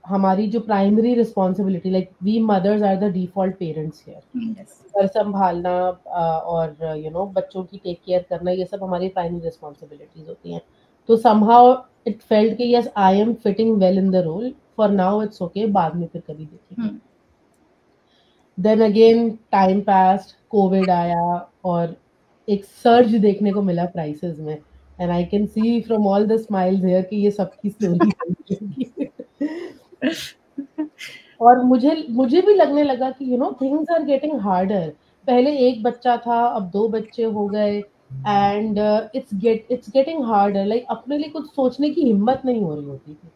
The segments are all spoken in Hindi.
हमारी जो primary responsibility, like we mothers are the default parents here, घर संभालना और बच्चों की टेक केयर करना, ये सब हमारी प्राइमरी रिस्पॉन्सिबिलिटीज होती हैं. तो समहाउ इट फेल्ट कि yes I am fitting well in the role, for now it's okay, बाद में फिर कभी देखेंगे. Then again time passed, Covid आया और एक सर्ज देखने को मिला प्राइसेस में. And I can see from all the smiles here कि ये सबकी स्टोरी होगी. और मुझे भी लगने लगा कि थिंग्स आर गेटिंग हार्डर. पहले एक बच्चा था, अब 2 बच्चे हो गए, and it's getting harder. Like अपने लिए कुछ सोचने की हिम्मत नहीं हो रही होती थी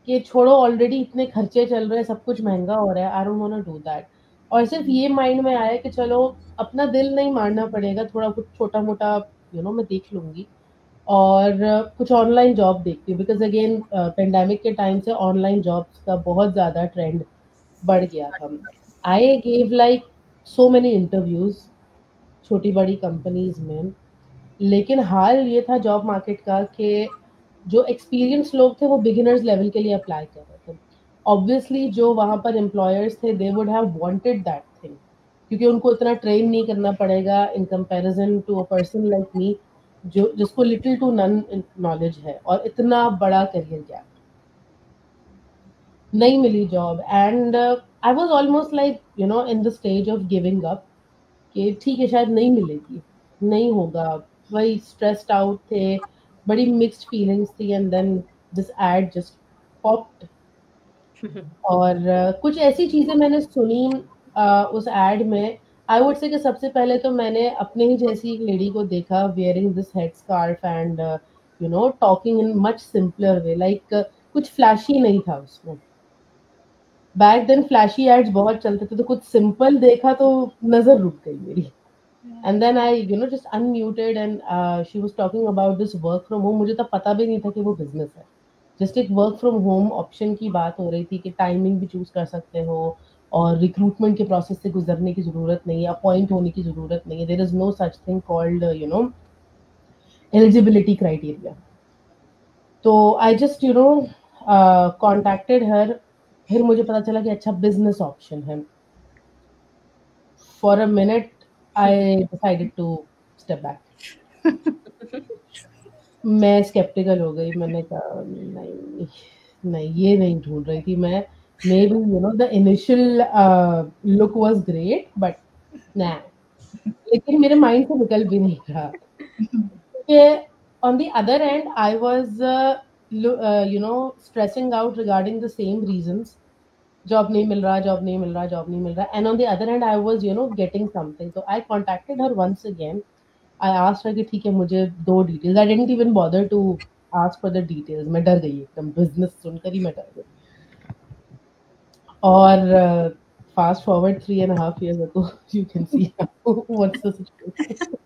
कि छोड़ो, ऑलरेडी इतने खर्चे चल रहे हैं, सब कुछ महंगा हो रहा है, I don't want to do that. और सिर्फ ये माइंड में आया कि चलो अपना दिल नहीं मारना पड़ेगा, थोड़ा कुछ छोटा मोटा मैं देख लूंगी और कुछ ऑनलाइन जॉब देखती हूँ. बिकॉज अगेन पेंडेमिक के टाइम से ऑनलाइन जॉब्स का बहुत ज़्यादा ट्रेंड बढ़ गया था. I gave like so many interviews छोटी बड़ी कंपनीज में. लेकिन हाल ये था जॉब मार्केट का कि जो एक्सपीरियंस लोग थे वो बिगिनर्स लेवल के लिए अप्लाई कर रहे थे. ऑब्वियसली जो वहाँ पर एम्प्लॉयर्स थे, they would have wanted that thing, क्योंकि उनको इतना ट्रेन नहीं करना पड़ेगा in comparison to a person like me, जिसको लिटिल टू नन नॉलेज है और इतना बड़ा करियर गैप. नहीं मिली job, and I was almost like in the stage of giving up कि ठीक है, शायद नहीं मिलेगी, नहीं होगा. वही स्ट्रेस्ड आउट थे, बड़ी मिक्स्ड फीलिंग्स थी. And then this ad just popped. और कुछ ऐसी चीजें मैंने सुनी उस एड में. आई वुड से कि सबसे पहले तो मैंने अपने ही जैसी एक लेडी को देखा wearing this head scarf and talking in much simpler way. Like कुछ फ्लैशी नहीं था उसमें. बैक देन फ्लैशी एड्स बहुत चलते थे, तो कुछ सिंपल देखा तो नजर रुक गई मेरी. And then I just unmuted and she was talking about this work from home. मुझे तब पता भी नहीं था कि वो बिजनेस है. जस्ट एक वर्क फ्रॉम होम ऑप्शन की बात हो रही थी कि टाइमिंग भी चूज कर सकते हो और रिक्रूटमेंट के प्रोसेस से गुजरने की जरूरत नहीं है, अपॉइंट होने की जरूरत नहीं है. There is no such thing called eligibility criteria. तो आई जस्ट कॉन्टैक्टेड हर. फिर मुझे पता चला कि अच्छा बिजनेस ऑप्शन है. For a minute I decided to step back. मैं स्केप्टिकल हो गई. मैंने कहा नहीं नहीं, ये नहीं ढूंढ रही थी मैं. May be the initial look was great, but ना. लेकिन मेरे माइंड से निकल भी नहीं रहा. On the other end I was stressing out regarding the same reasons. Job नहीं मिल रहा, जॉब नहीं मिल रहा, जॉब नहीं मिल रहा. And on the other end I was getting something. तो I contacted her once again. I asked her कि ठीक है, मुझे 2 details. I didn't even bother to ask for the details. मैं डर गई एकदम, बिजनेस सुनकर ही मैं डर गई. और fast forward 3.5 years ago, you can see what's the situation.